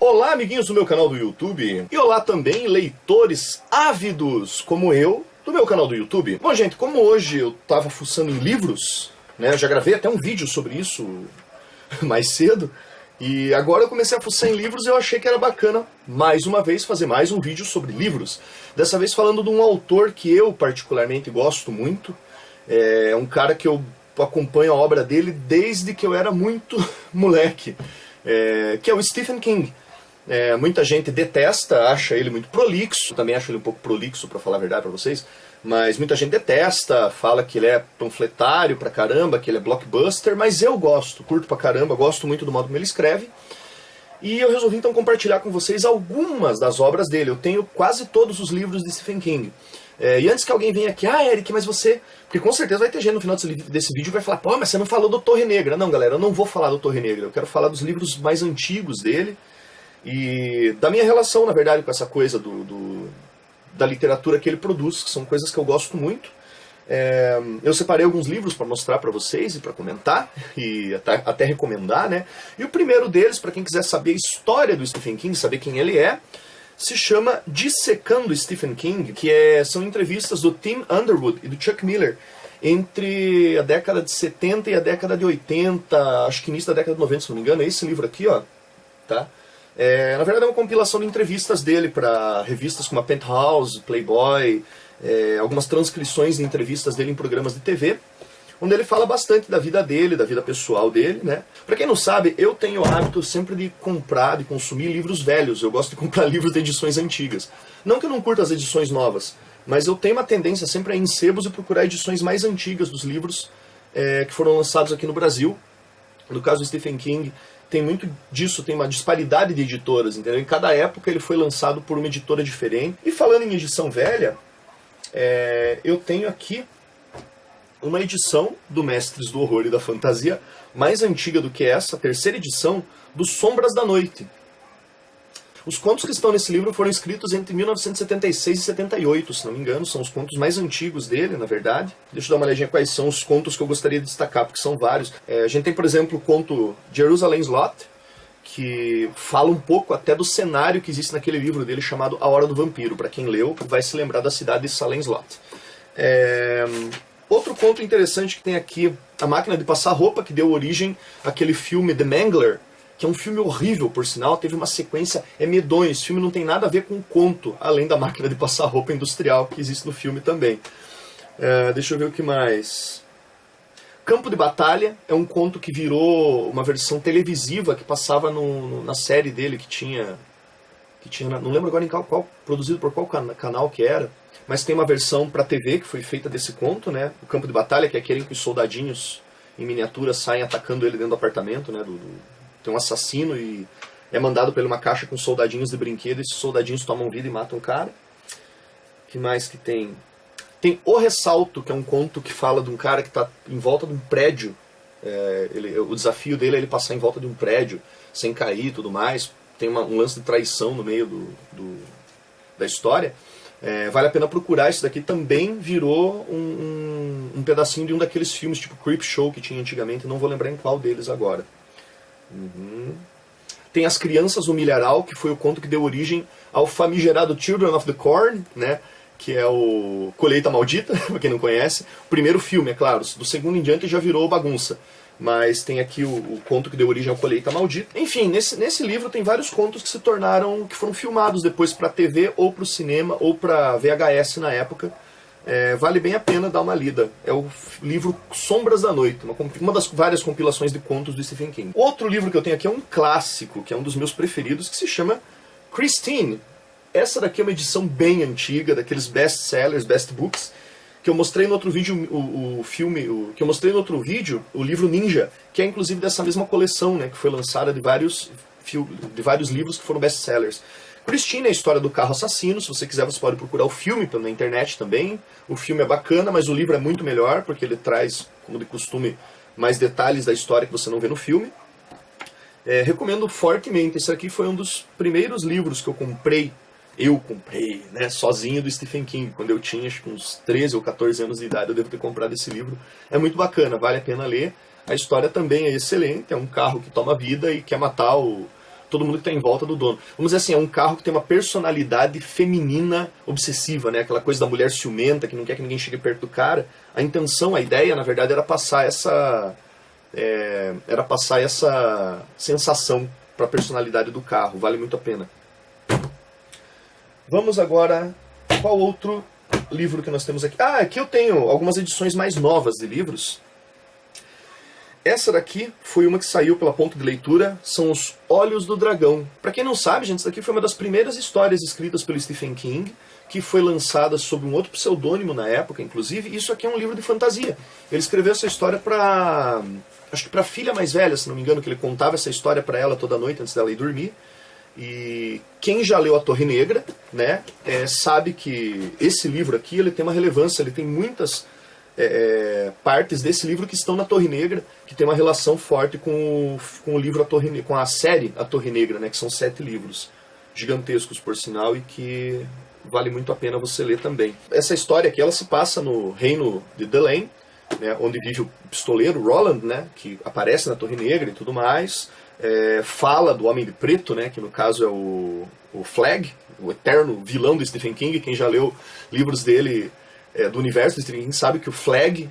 Olá, amiguinhos do meu canal do YouTube, e olá também, leitores ávidos como eu, do meu canal do YouTube. Bom, gente, como hoje eu tava fuçando em livros, né, eu já gravei até um vídeo sobre isso mais cedo, e agora eu comecei a fuçar em livros e eu achei que era bacana, mais uma vez, fazer mais um vídeo sobre livros. Dessa vez falando de um autor que eu particularmente gosto muito, é um cara que eu acompanho a obra dele desde que eu era muito moleque, que é o Stephen King. Muita gente detesta, acha ele muito prolixo, também acho ele um pouco prolixo, pra falar a verdade pra vocês, mas muita gente detesta, fala que ele é panfletário pra caramba, que ele é blockbuster, mas eu gosto, curto pra caramba, gosto muito do modo como ele escreve, e eu resolvi então compartilhar com vocês algumas das obras dele. Eu tenho quase todos os livros de Stephen King. E antes que alguém venha aqui, Eric, mas você... Porque com certeza vai ter gente no final desse vídeo que vai falar, pô, mas você não falou do Torre Negra. Não, galera, eu não vou falar do Torre Negra, eu quero falar dos livros mais antigos dele, e da minha relação, na verdade, com essa coisa da literatura que ele produz, que são coisas que eu gosto muito. Eu separei alguns livros para mostrar para vocês e para comentar, e até recomendar, né? E o primeiro deles, para quem quiser saber a história do Stephen King, saber quem ele é, se chama Dissecando Stephen King, que são entrevistas do Tim Underwood e do Chuck Miller entre a década de 70 e a década de 80, acho que início da década de 90, se não me engano. É esse livro aqui, ó, tá? Na verdade é uma compilação de entrevistas dele para revistas como a Penthouse, Playboy, algumas transcrições de entrevistas dele em programas de TV, onde ele fala bastante da vida dele, da vida pessoal dele, né? Pra quem não sabe, eu tenho o hábito sempre de comprar, de consumir livros velhos. Eu gosto de comprar livros de edições antigas. Não que eu não curta as edições novas, mas eu tenho uma tendência sempre a ir em sebos e procurar edições mais antigas dos livros que foram lançados aqui no Brasil. No caso do Stephen King, tem muito disso, tem uma disparidade de editoras, entendeu? Em cada época ele foi lançado por uma editora diferente. E falando em edição velha, eu tenho aqui uma edição do Mestres do Horror e da Fantasia, mais antiga do que essa, a terceira edição, do Sombras da Noite. Os contos que estão nesse livro foram escritos entre 1976 e 78, se não me engano, são os contos mais antigos dele, na verdade. Deixa eu dar uma olhadinha quais são os contos que eu gostaria de destacar, porque são vários. A gente tem, por exemplo, o conto Jerusalem's Lot, que fala um pouco até do cenário que existe naquele livro dele chamado A Hora do Vampiro. Para quem leu, vai se lembrar da cidade de Salem's Lot. Outro conto interessante que tem aqui, A Máquina de Passar Roupa, que deu origem àquele filme The Mangler, que é um filme horrível, por sinal, teve uma sequência, medonho. Esse filme não tem nada a ver com um conto, além da máquina de passar roupa industrial que existe no filme também. Deixa eu ver o que mais. Campo de Batalha é um conto que virou uma versão televisiva que passava na série dele que tinha não lembro agora em qual produzido por qual canal que era, mas tem uma versão para TV que foi feita desse conto, né? O Campo de Batalha, que é aquele em que os soldadinhos em miniatura saem atacando ele dentro do apartamento, né? Tem um assassino e é mandado por uma caixa com soldadinhos de brinquedo, e esses soldadinhos tomam vida e matam o cara. O que mais que tem? Tem O Ressalto, que é um conto que fala de um cara que está em volta de um prédio. O desafio dele é ele passar em volta de um prédio sem cair e tudo mais. Tem um lance de traição no meio da história. Vale a pena procurar. Isso daqui também virou um pedacinho de um daqueles filmes tipo Creepshow que tinha antigamente, não vou lembrar em qual deles agora. Tem As Crianças o Milharal, que foi o conto que deu origem ao famigerado Children of the Corn, né? Que é o Colheita Maldita, pra quem não conhece. O primeiro filme, é claro, do segundo em diante já virou bagunça. Mas tem aqui o conto que deu origem ao Colheita Maldita. Enfim, nesse livro tem vários contos que que foram filmados depois pra TV, ou pro cinema, ou pra VHS na época. Vale bem a pena dar uma lida. É o livro Sombras da Noite, uma das várias compilações de contos do Stephen King. Outro livro que eu tenho aqui é um clássico, que é um dos meus preferidos, que se chama Christine. Essa daqui é uma edição bem antiga, daqueles best-sellers, best books, que eu mostrei no outro vídeo, que eu mostrei no outro vídeo, o livro Ninja, que é inclusive dessa mesma coleção, né, que foi lançada de vários livros que foram best-sellers. Christine é a história do carro assassino. Se você quiser, você pode procurar o filme na internet também. O filme é bacana, mas o livro é muito melhor, porque ele traz, como de costume, mais detalhes da história que você não vê no filme. Recomendo fortemente. Esse aqui foi um dos primeiros livros que eu comprei, né, sozinho, do Stephen King. Quando eu tinha acho que uns 13 ou 14 anos de idade, eu devo ter comprado esse livro. É muito bacana, vale a pena ler. A história também é excelente. É um carro que toma vida e quer matar todo mundo que está em volta do dono. Vamos dizer assim, é um carro que tem uma personalidade feminina obsessiva, né? Aquela coisa da mulher ciumenta, que não quer que ninguém chegue perto do cara. A intenção, a ideia, na verdade, era passar essa sensação para a personalidade do carro. Vale muito a pena. Vamos agora... Qual outro livro que nós temos aqui? Aqui eu tenho algumas edições mais novas de livros. Essa daqui foi uma que saiu pela Ponto de Leitura, são Os Olhos do Dragão. Para quem não sabe, gente, essa daqui foi uma das primeiras histórias escritas pelo Stephen King, que foi lançada sob um outro pseudônimo na época, inclusive. Isso aqui é um livro de fantasia. Ele escreveu essa história para... acho que para a filha mais velha, se não me engano, que ele contava essa história para ela toda noite antes dela ir dormir. E quem já leu A Torre Negra, né, sabe que esse livro aqui ele tem uma relevância, ele tem muitas partes desse livro que estão na Torre Negra, que tem uma relação forte com o livro com a série A Torre Negra, né, que são 7 livros, gigantescos por sinal, e que vale muito a pena você ler também. Essa história aqui ela se passa no reino de Delain, né, onde vive o pistoleiro Roland, né, que aparece na Torre Negra e tudo mais. Fala do Homem de Preto, né, que no caso é o Flag, o eterno vilão do Stephen King. Quem já leu livros dele, do universo do Stephen King, sabe que o Flag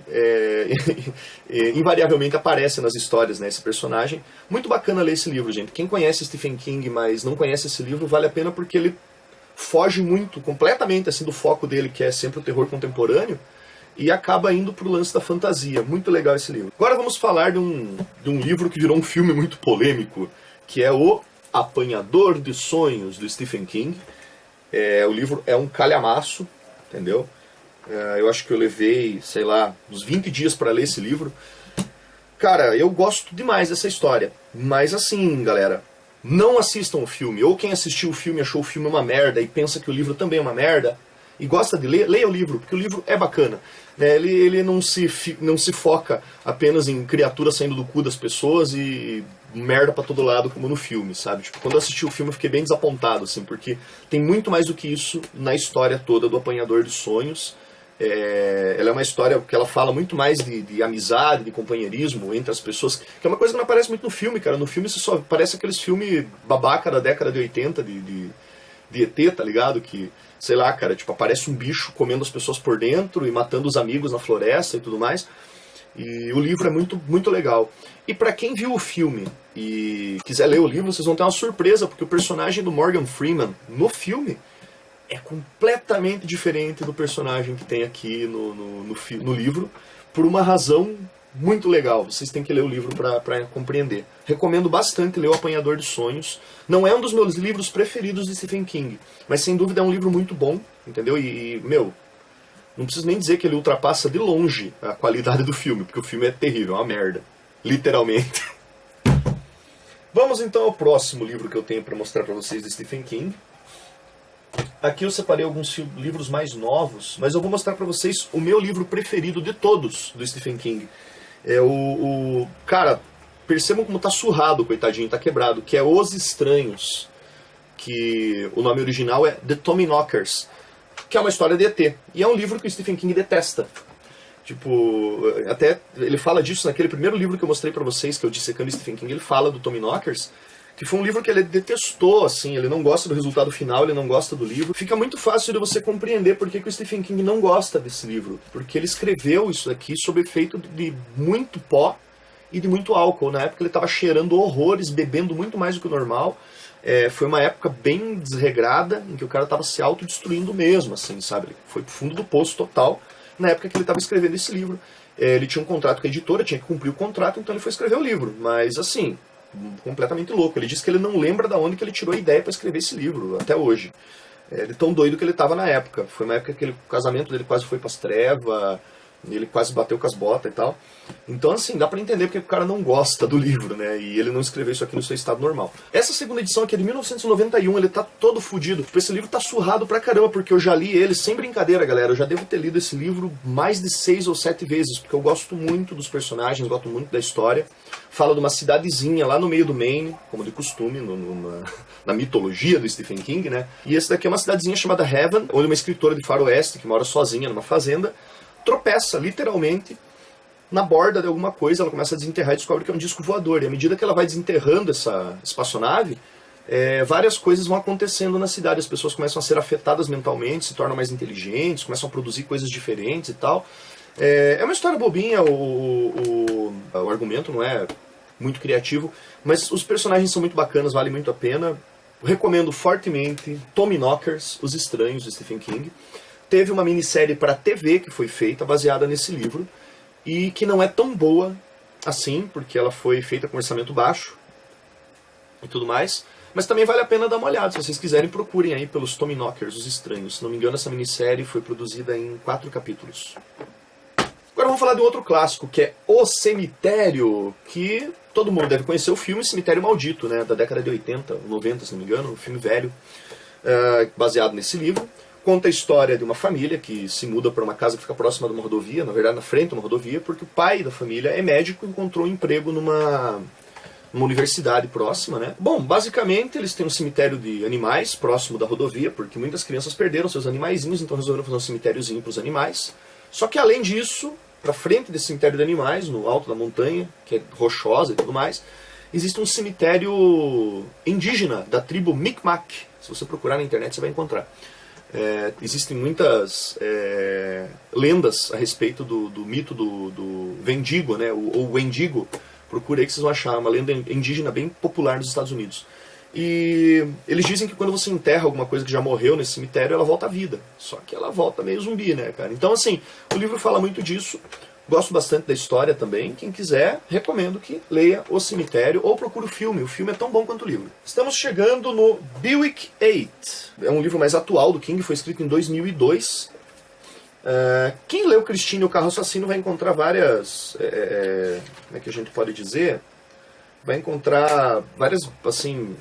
invariavelmente aparece nas histórias, né, esse personagem. Muito bacana ler esse livro, gente. Quem conhece Stephen King, mas não conhece esse livro, vale a pena porque ele foge muito, completamente assim, do foco dele, que é sempre o terror contemporâneo, e acaba indo pro lance da fantasia. Muito legal esse livro. Agora vamos falar de um livro que virou um filme muito polêmico, que é O Apanhador de Sonhos, do Stephen King. O livro é um calhamaço, entendeu? Eu acho que eu levei, sei lá, uns 20 dias para ler esse livro. Cara, eu gosto demais dessa história. Mas assim, galera, não assistam o filme. Ou quem assistiu o filme achou o filme uma merda e pensa que o livro também é uma merda, e gosta de ler, leia o livro, porque o livro é bacana. Ele não se foca apenas em criaturas saindo do cu das pessoas e merda pra todo lado, como no filme, sabe? Tipo, quando eu assisti o filme eu fiquei bem desapontado, assim, porque tem muito mais do que isso na história toda do Apanhador de Sonhos. Ela é uma história que ela fala muito mais de amizade, de companheirismo entre as pessoas, que é uma coisa que não aparece muito no filme, cara. No filme você só parece aqueles filmes babaca da década de 80, de ET, tá ligado? Que, sei lá, cara, tipo, aparece um bicho comendo as pessoas por dentro e matando os amigos na floresta e tudo mais. E o livro é muito, muito legal. E pra quem viu o filme e quiser ler o livro, vocês vão ter uma surpresa, porque o personagem do Morgan Freeman no filme é completamente diferente do personagem que tem aqui no livro, por uma razão muito legal. Vocês têm que ler o livro para compreender. Recomendo bastante ler O Apanhador de Sonhos. Não é um dos meus livros preferidos de Stephen King, mas sem dúvida é um livro muito bom, entendeu? E meu, não preciso nem dizer que ele ultrapassa de longe a qualidade do filme, porque o filme é terrível, é uma merda. Literalmente. Vamos então ao próximo livro que eu tenho para mostrar para vocês de Stephen King. Aqui eu separei alguns livros mais novos, mas eu vou mostrar para vocês o meu livro preferido de todos do Stephen King. Cara, percebam como tá surrado, coitadinho, tá quebrado, que é Os Estranhos, que o nome original é The Tommyknockers, que é uma história de ET, e é um livro que o Stephen King detesta. Tipo, até ele fala disso naquele primeiro livro que eu mostrei pra vocês, que é o Dissecando Stephen King. Ele fala do Tommyknockers, que foi um livro que ele detestou, assim, ele não gosta do resultado final, ele não gosta do livro. Fica muito fácil de você compreender por que o Stephen King não gosta desse livro, porque ele escreveu isso aqui sob efeito de muito pó e de muito álcool. Na época ele estava cheirando horrores, bebendo muito mais do que o normal. Foi uma época bem desregrada, em que o cara estava se autodestruindo mesmo, assim, sabe? Ele foi pro fundo do poço total na época que ele estava escrevendo esse livro. Ele tinha um contrato com a editora, tinha que cumprir o contrato, então ele foi escrever o livro. Mas assim, completamente louco. Ele disse que ele não lembra de onde que ele tirou a ideia para escrever esse livro, até hoje. Ele é tão doido que ele estava na época. Foi uma época que o casamento dele quase foi para as trevas. Ele quase bateu com as botas e tal. Então, assim, dá pra entender porque o cara não gosta do livro, né? E ele não escreveu isso aqui no seu estado normal. Essa segunda edição aqui é de 1991, ele tá todo fodido. Esse livro tá surrado pra caramba, porque eu já li ele, sem brincadeira, galera. Eu já devo ter lido esse livro mais de 6 ou 7 vezes, porque eu gosto muito dos personagens, gosto muito da história. Fala de uma cidadezinha lá no meio do Maine, como de costume, na mitologia do Stephen King, né? E esse daqui é uma cidadezinha chamada Heaven, onde uma escritora de faroeste, que mora sozinha numa fazenda, tropeça, literalmente, na borda de alguma coisa. Ela começa a desenterrar e descobre que é um disco voador. E à medida que ela vai desenterrando essa espaçonave, várias coisas vão acontecendo na cidade. As pessoas começam a ser afetadas mentalmente, se tornam mais inteligentes, começam a produzir coisas diferentes e tal. É uma história bobinha, o argumento não é muito criativo, mas os personagens são muito bacanas, vale muito a pena. Recomendo fortemente Tommyknockers, Os Estranhos, de Stephen King. Teve uma minissérie para TV que foi feita, baseada nesse livro, e que não é tão boa assim, porque ela foi feita com orçamento baixo e tudo mais, mas também vale a pena dar uma olhada. Se vocês quiserem, procurem aí pelos Tommyknockers, Os Estranhos. Se não me engano, essa minissérie foi produzida em 4 capítulos. Agora vamos falar de um outro clássico, que é O Cemitério, que todo mundo deve conhecer o filme Cemitério Maldito, né, da década de 80, 90, se não me engano, um filme velho, baseado nesse livro. Conta a história de uma família que se muda para uma casa que fica próxima de uma rodovia, na verdade na frente de uma rodovia, porque o pai da família é médico e encontrou um emprego numa universidade próxima, né? Bom, basicamente eles têm um cemitério de animais próximo da rodovia, porque muitas crianças perderam seus animaizinhos, então resolveram fazer um cemitériozinho para os animais. Só que além disso, para frente desse cemitério de animais, no alto da montanha, que é rochosa e tudo mais, existe um cemitério indígena da tribo Micmac. Se você procurar na internet você vai encontrar. Existem muitas lendas a respeito do mito do Wendigo, né, ou Wendigo. Procure aí que vocês vão achar, uma lenda indígena bem popular nos Estados Unidos. E eles dizem que quando você enterra alguma coisa que já morreu nesse cemitério, ela volta à vida. Só que ela volta meio zumbi, né, cara? Então, assim, o livro fala muito disso. Gosto bastante da história também. Quem quiser, recomendo que leia O Cemitério ou procure o filme. O filme é tão bom quanto o livro. Estamos chegando no Buick 8. É um livro mais atual do King, foi escrito em 2002. Quem leu Christine e o Carro Assassino vai encontrar várias... como é que a gente pode dizer? Vai encontrar várias, assim,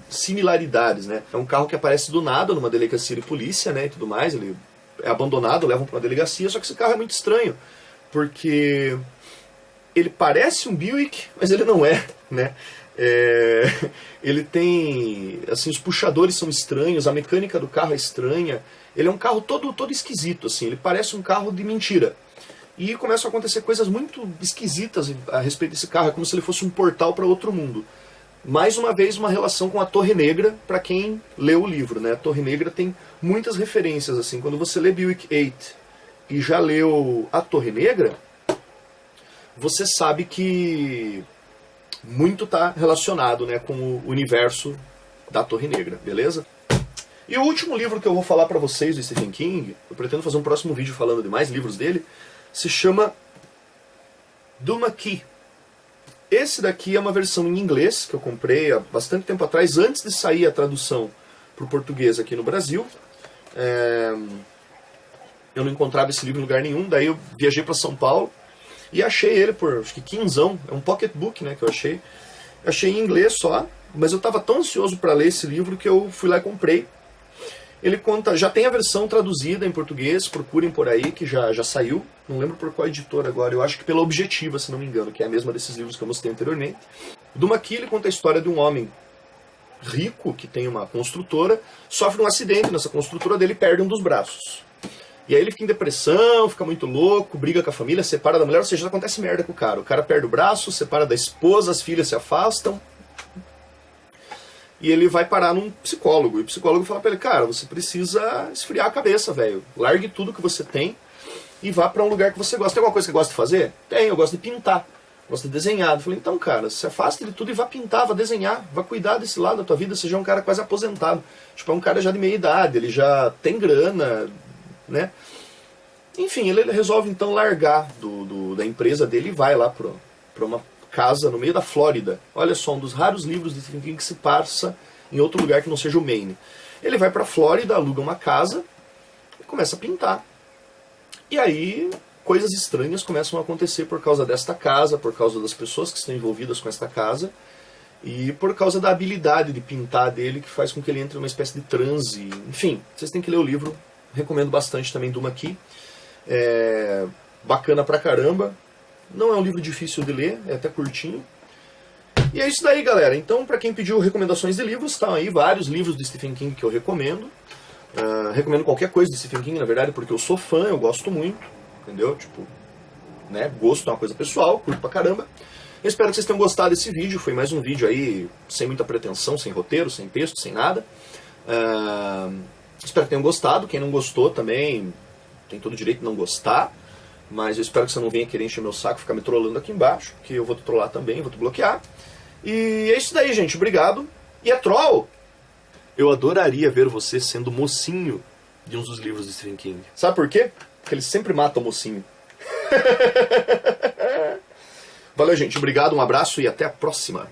similaridades, né? É um carro que aparece do nada numa delegacia de polícia, né, e tudo mais. Ele é abandonado, levam para uma delegacia, só que esse carro é muito estranho, porque ele parece um Buick, mas ele não é, né? Ele tem, assim, os puxadores são estranhos, a mecânica do carro é estranha. Ele é um carro todo esquisito, assim, ele parece um carro de mentira. E começam a acontecer coisas muito esquisitas a respeito desse carro, é como se ele fosse um portal para outro mundo. Mais uma vez, uma relação com a Torre Negra, para quem leu o livro, né? A Torre Negra tem muitas referências, assim. Quando você lê Buick 8 e já leu a Torre Negra, você sabe que muito está relacionado, né, com o universo da Torre Negra, beleza? E o último livro que eu vou falar para vocês do Stephen King, eu pretendo fazer um próximo vídeo falando de mais livros dele, se chama Duma Key. Esse daqui é uma versão em inglês que eu comprei há bastante tempo atrás, antes de sair a tradução para o português aqui no Brasil. Eu não encontrava esse livro em lugar nenhum, daí eu viajei para São Paulo e achei ele por, acho que quinzão. É um pocketbook, né, que eu achei. Achei em inglês só, mas eu estava tão ansioso para ler esse livro que eu fui lá e comprei. Ele conta, já tem a versão traduzida em português, procurem por aí, que já saiu. Não lembro por qual editora agora, eu acho que pela Objetiva, se não me engano, que é a mesma desses livros que eu mostrei anteriormente. Duma Key, ele conta a história de um homem rico, que tem uma construtora, sofre um acidente nessa construtora dele e perde um dos braços. E aí ele fica em depressão, fica muito louco, briga com a família, separa da mulher, ou seja, acontece merda com o cara. O cara perde o braço, separa da esposa, as filhas se afastam. E ele vai parar num psicólogo. E o psicólogo fala pra ele, cara, você precisa esfriar a cabeça, velho. Largue tudo que você tem e vá pra um lugar que você gosta. Tem alguma coisa que você gosta de fazer? Tem, eu gosto de pintar. Gosto de desenhar. Eu falei, então, cara, se afaste de tudo e vá pintar, vá desenhar. Vá cuidar desse lado da tua vida. Você já é um cara quase aposentado. Tipo, é um cara já de meia idade. Ele já tem grana, né? Enfim, ele resolve então largar da empresa dele e vai lá pra uma casa no meio da Flórida. Olha só, um dos raros livros de Stephen King que se passa em outro lugar que não seja o Maine. Ele vai pra Flórida, aluga uma casa e começa a pintar. E aí coisas estranhas começam a acontecer por causa desta casa, por causa das pessoas que estão envolvidas com esta casa, e por causa da habilidade de pintar dele, que faz com que ele entre numa espécie de transe. Enfim, vocês têm que ler o livro, recomendo bastante também Duma aqui. É bacana pra caramba, não é um livro difícil de ler, é até curtinho. E é isso daí, galera. Então, pra quem pediu recomendações de livros, estão aí vários livros do Stephen King que eu recomendo. Recomendo qualquer coisa de Stephen King, na verdade, porque eu sou fã, eu gosto muito, entendeu? Tipo, né, gosto é uma coisa pessoal, curto pra caramba. Eu espero que vocês tenham gostado desse vídeo, foi mais um vídeo aí sem muita pretensão, sem roteiro, sem texto, sem nada. Espero que tenham gostado, quem não gostou também tem todo o direito de não gostar, mas eu espero que você não venha querer encher meu saco, ficar me trollando aqui embaixo, que eu vou te trollar também, vou te bloquear. E é isso daí, gente, obrigado. E é troll! Eu adoraria ver você sendo mocinho de um dos livros de Stephen King. Sabe por quê? Porque ele sempre mata o mocinho. Valeu, gente. Obrigado, um abraço e até a próxima.